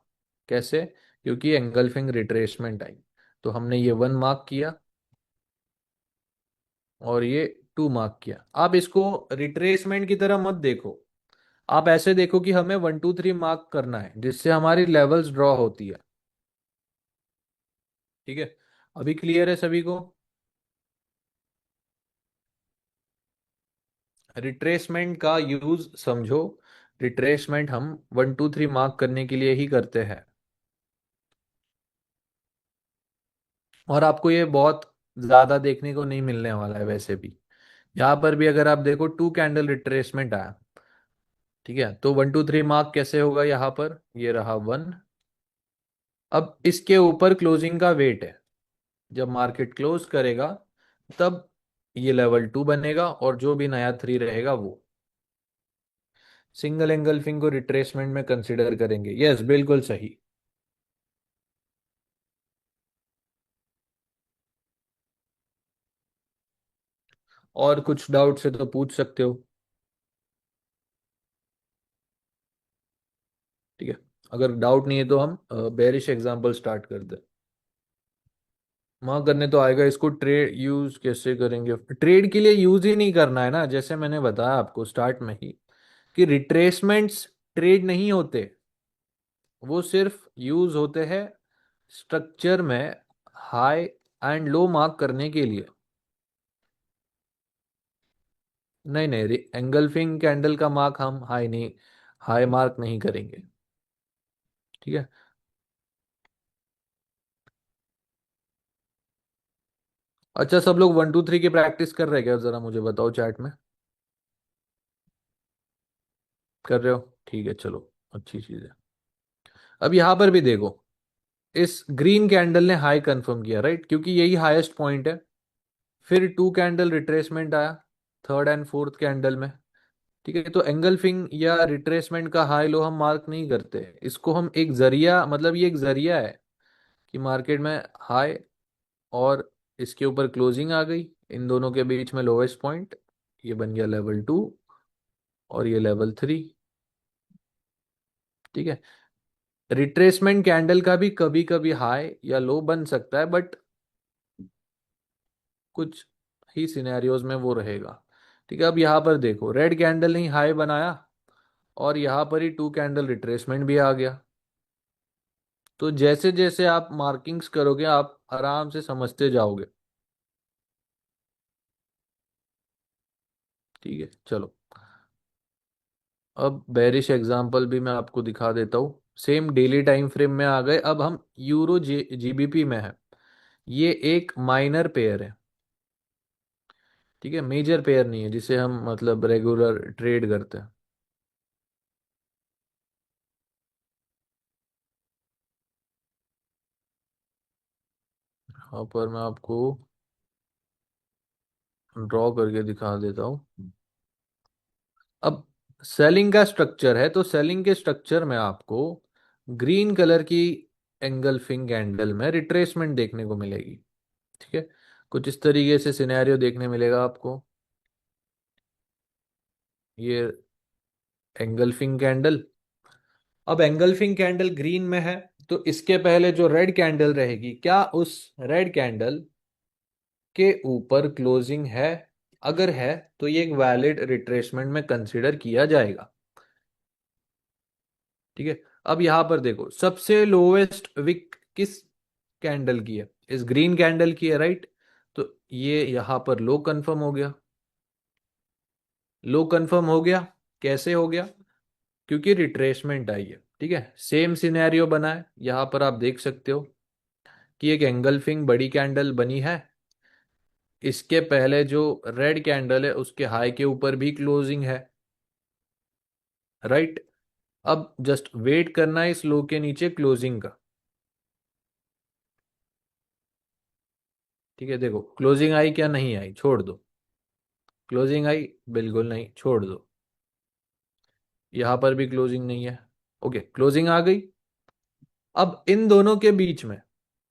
कैसे? क्योंकि एंगल्फिंग रिट्रेसमेंट आई। तो हमने ये 1 मार्क किया और ये 2 मार्क किया। आप इसको रिट्रेसमेंट की तरह मत देखो, आप ऐसे देखो कि हमें 1 2 3 मार्क करना है, जिससे हमारी लेवल्स ड्रॉ होती है। ठीक है, अभी क्लियर है सभी को? रिट्रेसमेंट का यूज समझो। रिट्रेसमेंट हम 1 2 3 मार्क करने के लिए ही करते हैं। और आपको ये बहुत ज्यादा देखने को नहीं मिलने वाला है वैसे भी। यहाँ पर भी अगर आप देखो, टू कैंडल रिट्रेसमेंट आया। ठीक है, तो 1 2 3 मार्क कैसे होगा? यहाँ पर ये रहा 1। अब इसके ऊपर क्लोजिंग का वेट है। जब मार्केट क्लोज करेगा तब ये लेवल 2 बनेगा, और जो भी नया 3 रहेगा वो सिंगल एंगल्फिंग को रिट्रेसमेंट में कंसिडर करेंगे। यस, बिल्कुल सही। और कुछ डाउट से तो पूछ सकते हो। ठीक है, अगर डाउट नहीं है तो हम बेरिश एग्जांपल स्टार्ट करते हैं। वहां करने तो आएगा, इसको ट्रेड यूज कैसे करेंगे? ट्रेड के लिए यूज ही नहीं करना है ना, जैसे मैंने बताया आपको स्टार्ट में ही कि रिट्रेसमेंट्स ट्रेड नहीं होते, वो सिर्फ यूज होते हैं स्ट्रक्चर में हाई एंड लो मार्क करने के लिए। नहीं नहीं, एंगल्फिंग कैंडल का मार्क हम हाई नहीं, हाई मार्क नहीं करेंगे। ठीक है, अच्छा, सब लोग 1 2 3 की प्रैक्टिस कर रहे हैं क्या? जरा मुझे बताओ चैट में। कर रहे हो? ठीक है, चलो, अच्छी चीज है। अब यहां पर भी देखो, इस ग्रीन कैंडल ने हाई कंफर्म किया, राइट? क्योंकि यही हाईएस्ट पॉइंट है। फिर टू कैंडल रिट्रेसमेंट आया थर्ड एंड फोर्थ कैंडल में। ठीक है, तो एंगल्फिंग या रिट्रेसमेंट का हाई लो हम मार्क नहीं करते, इसको हम एक जरिया, मतलब ये एक जरिया है कि मार्केट में हाई और इसके ऊपर क्लोजिंग आ गई, इन दोनों के बीच में लोवेस्ट पॉइंट, ये बन गया लेवल 2 और ये लेवल 3। ठीक है, रिट्रेसमेंट कैंडल का भी कभी कभी हाई या लो बन सकता है, बट कुछ ही सिनेरियोज में वो रहेगा। ठीक है, अब यहाँ पर देखो, रेड कैंडल ने हाई बनाया और यहाँ पर ही टू कैंडल रिट्रेसमेंट भी आ गया। तो जैसे जैसे आप मार्किंग्स करोगे आप आराम से समझते जाओगे। ठीक है चलो, अब बेरिश एग्जांपल भी मैं आपको दिखा देता हूँ। सेम डेली टाइम फ्रेम में आ गए, अब हम यूरो जीबीपी में है। ये एक माइनर पेयर है, ठीक है, मेजर पेयर नहीं है जिसे हम मतलब रेगुलर ट्रेड करते हैं। यहाँ पर मैं आपको ड्रॉ करके दिखा देता हूँ। अब सेलिंग का स्ट्रक्चर है, तो सेलिंग के स्ट्रक्चर में आपको ग्रीन कलर की एंगल्फिंग कैंडल में रिट्रेसमेंट देखने को मिलेगी। ठीक है, कुछ इस तरीके से सिनेरियो देखने मिलेगा आपको। ये एंगल्फिंग कैंडल, अब एंगल्फिंग कैंडल ग्रीन में है, तो इसके पहले जो रेड कैंडल रहेगी, क्या उस रेड कैंडल के ऊपर क्लोजिंग है? अगर है तो ये एक वैलिड रिट्रेसमेंट में कंसीडर किया जाएगा। ठीक है, अब यहां पर देखो सबसे लोवेस्ट विक किस कैंडल की है? इस ग्रीन कैंडल की है, राइट? तो ये यहां पर लो कंफर्म हो गया। लो कंफर्म हो गया, कैसे हो गया? क्योंकि रिट्रेसमेंट आई है। ठीक है, सेम सिनेरियो बना है, यहां पर आप देख सकते हो कि एक एंगल्फिंग बड़ी कैंडल बनी है। इसके पहले जो रेड कैंडल है उसके हाई के ऊपर भी क्लोजिंग है, राइट? अब जस्ट वेट करना है इस लो के नीचे क्लोजिंग का। ठीक है, देखो क्लोजिंग आई क्या? नहीं आई, छोड़ दो। क्लोजिंग आई? बिल्कुल नहीं, छोड़ दो। यहां पर भी क्लोजिंग नहीं है। ओके, क्लोजिंग आ गई। अब इन दोनों के बीच में,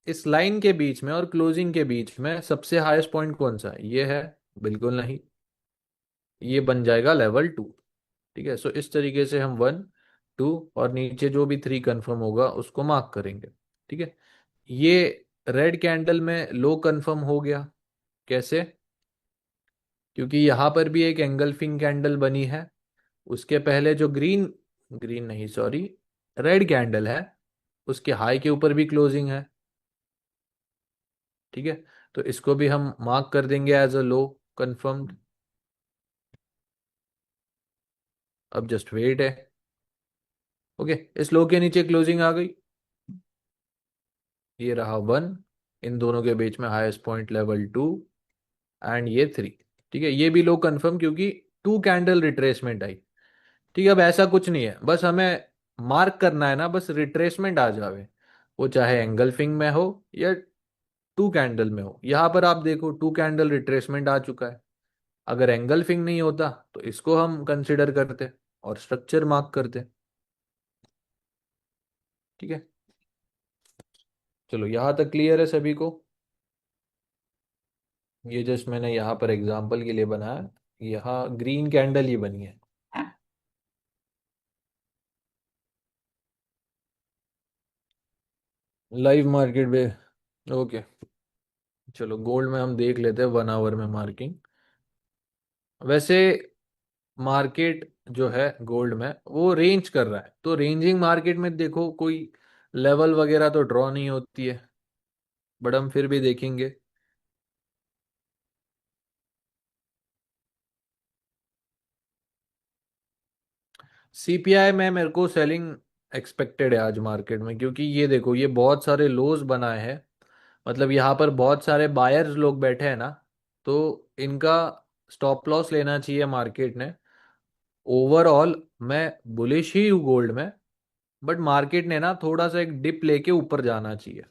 इस लाइन के बीच में और क्लोजिंग के बीच में सबसे हाईएस्ट पॉइंट कौन सा है? ये है? बिल्कुल नहीं, ये बन जाएगा लेवल 2। ठीक है, सो इस तरीके से हम 1, 2 और नीचे जो भी 3 कंफर्म होगा उसको मार्क करेंगे। ठीक है, ये रेड कैंडल में लो कंफर्म हो गया। कैसे? क्योंकि यहां पर भी एक एंगल्फिंग कैंडल बनी है। उसके पहले जो ग्रीन, ग्रीन नहीं सॉरी, रेड कैंडल है, उसके हाई के ऊपर भी क्लोजिंग है। ठीक है, तो इसको भी हम मार्क कर देंगे एज अ लो कंफर्म्ड। अब जस्ट वेट है। ओके, इस लो के नीचे क्लोजिंग आ गई। ये रहा 1, इन दोनों के बीच में हाईएस्ट पॉइंट लेवल 2, एंड ये 3। ठीक है, ये भी लो कंफर्म क्योंकि 2 कैंडल रिट्रेसमेंट आई। ठीक है, अब ऐसा कुछ नहीं है, बस हमें मार्क करना है ना, बस रिट्रेसमेंट आ जावे, वो चाहे एंगल्फिंग में हो या 2 कैंडल में हो। यहां पर आप देखो 2 कैंडल रिट्रेसमेंट आ चुका है। अगर एंगल्फिंग नहीं होता तो इसको हम कंसिडर करते और स्ट्रक्चर मार्क करते। ठीक है, चलो यहां तक क्लियर है सभी को? ये जस्ट मैंने यहाँ पर एग्जांपल के लिए बनाया। यहाँ ग्रीन कैंडल ही बनी है। लाइव मार्केट में, ओके। चलो गोल्ड में हम देख लेते हैं 1 आवर में मार्किंग। वैसे मार्केट जो है गोल्ड में वो रेंज कर रहा है, तो रेंजिंग मार्केट में देखो कोई लेवल वगैरह तो ड्रॉ नहीं होती है, बट हम फिर भी देखेंगे। सीपीआई में मेरे को सेलिंग एक्सपेक्टेड है आज मार्केट में, क्योंकि ये देखो ये बहुत सारे लोज बनाए हैं। मतलब यहाँ पर बहुत सारे बायर्स लोग बैठे हैं ना, तो इनका स्टॉप लॉस लेना चाहिए मार्केट ने। ओवरऑल मैं बुलिश ही हूँ गोल्ड में, बट मार्केट ने ना थोड़ा सा एक डिप लेके ऊपर जाना चाहिए।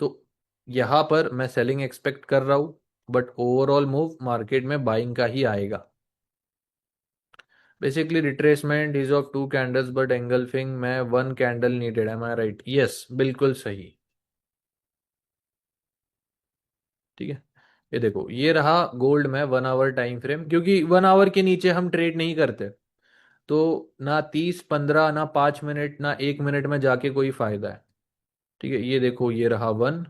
तो यहाँ पर मैं सेलिंग एक्सपेक्ट कर रहा हूँ, बट ओवरऑल मूव मार्केट में बाइंग का ही आएगा। Basically retracement is of 2 candles but engulfing में 1 कैंडल नीडेड, एम आई राइट? यस, बिल्कुल सही। ठीक है, ये देखो ये रहा गोल्ड में 1 आवर टाइम फ्रेम, क्योंकि 1 आवर के नीचे हम ट्रेड नहीं करते। तो ना 30, 15, ना 5 मिनट, ना 1 मिनट में जाके कोई फायदा है। ठीक है, ये देखो ये रहा 1,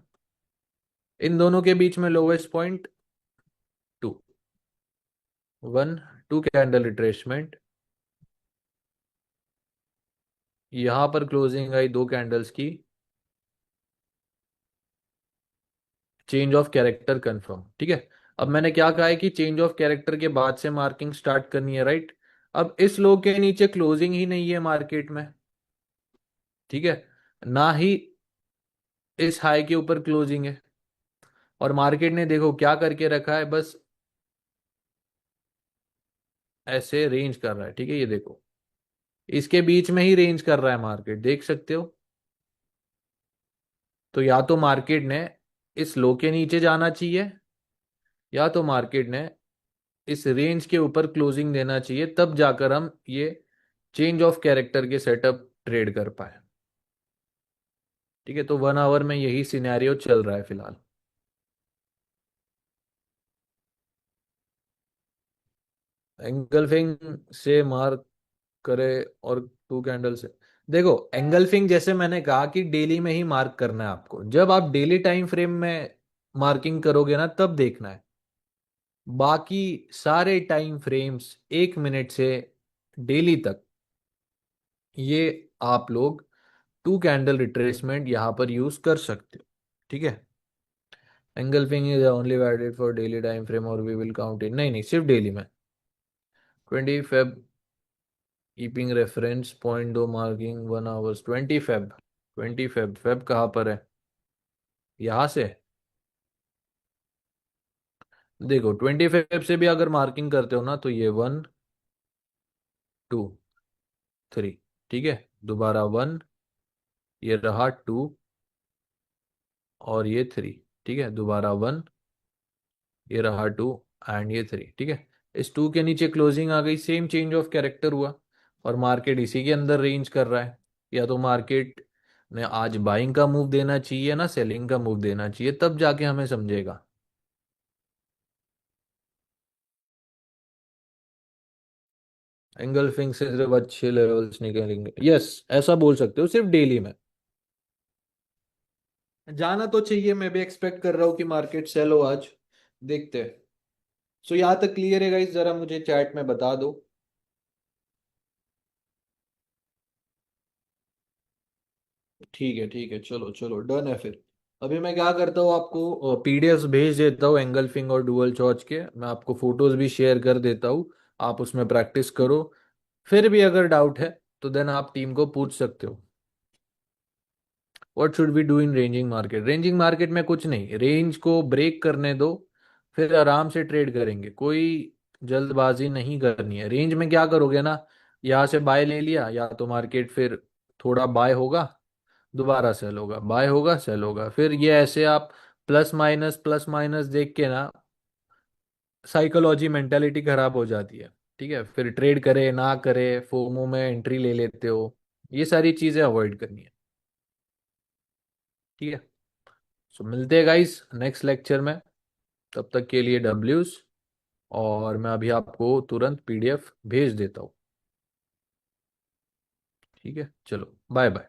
इन दोनों के बीच में लोवेस्ट पॉइंट 2, 1, 2 कैंडल रिट्रेसमेंट। यहां पर क्लोजिंग आई 2 कैंडल्स की, चेंज ऑफ कैरेक्टर कंफर्म। ठीक है, अब मैंने क्या कहा है कि चेंज ऑफ कैरेक्टर के बाद से मार्किंग स्टार्ट करनी है, राइट। अब इस लो के नीचे क्लोजिंग ही नहीं है मार्केट में, ठीक है, ना ही इस हाई के ऊपर क्लोजिंग है। और मार्केट ने देखो क्या करके रखा है, बस ऐसे रेंज कर रहा है, ठीक है, ये देखो इसके बीच में ही रेंज कर रहा है मार्केट, देख सकते हो। तो या तो मार्केट ने इस लो के नीचे जाना चाहिए, या तो मार्केट ने इस रेंज के ऊपर क्लोजिंग देना चाहिए, तब जाकर हम ये चेंज ऑफ कैरेक्टर के सेटअप ट्रेड कर पाए। ठीक है, तो 1 आवर में यही सिनेरियो चल रहा है फिलहाल। एंगल्फिंग से मार्क करे और टू कैंडल से, देखो एंगल्फिंग जैसे मैंने कहा कि डेली में ही मार्क करना है आपको, जब आप डेली टाइम फ्रेम में मार्किंग करोगे ना तब देखना है। बाकी सारे टाइम फ्रेम्स 1 मिनट से डेली तक, ये आप लोग टू कैंडल रिट्रेसमेंट यहां पर यूज कर सकते हो, ठीक है। Engulfing is only valid for daily time frame और वी विल काउंट इट, नहीं नहीं सिर्फ डेली में। 20 फेब कीपिंग रेफरेंस पॉइंट, दो marking 1 hours, 20 Feb. 20 Feb, Feb कहाँ पर है, यहां से। देखो 20 फेब से भी अगर मार्किंग करते हो ना तो ये 1 2 3, ठीक है, दोबारा 1, ये रहा 2, और ये 3, ठीक है, दोबारा 1, ये रहा 2, एंड ये 3, ठीक है। इस 2 के नीचे क्लोजिंग आ गई, सेम चेंज ऑफ कैरेक्टर हुआ, और मार्केट इसी के अंदर रेंज कर रहा है। या तो मार्केट ने आज बाइंग का मूव देना चाहिए ना सेलिंग का मूव देना चाहिए, तब जाके हमें समझेगा। एंगल्फिंग से सिर्फ अच्छे लेवल्स निकलेंगे, यस ऐसा बोल सकते हो, सिर्फ डेली में जाना तो चाहिए। मैं भी एक्सपेक्ट कर रहा हूँ कि मार्केट सेल हो आज, देखते हैं। सो यहाँ तक क्लियर है गाइस, जरा मुझे चैट में बता दो। ठीक है चलो चलो डन है फिर। अभी मैं क्या करता हूँ, आपको पीडीएफ भेज देता हूँ एंगल्फिंग और डुअल चॉच के, मैं आपको फोटोज भी शेयर कर देता हूँ, आप उसमें प्रैक्टिस करो। फिर भी अगर डाउट है तो देन आप टीम को पूछ सकते हो। What should we do in ranging market, ranging market में कुछ नहीं, रेंज को ब्रेक करने दो, फिर आराम से ट्रेड करेंगे, कोई जल्दबाजी नहीं करनी है। रेंज में क्या करोगे ना, यहाँ से बाय ले लिया, या तो मार्केट फिर थोड़ा बाय होगा, दोबारा सेल होगा, बाय होगा सेल होगा, फिर ये ऐसे आप प्लस माइनस देख के ना साइकोलॉजी मेंटेलिटी खराब हो जाती है। ठीक है, फिर ट्रेड करे ना करे, फोमो में एंट्री ले लेते हो, ये सारी चीजें अवॉइड करनी है, ठीक है। सो मिलते हैं गाइस नेक्स्ट लेक्चर में, तब तक के लिए डब्ल्यूज, और मैं अभी आपको तुरंत पीडीएफ भेज देता हूँ, ठीक है, चलो बाय बाय।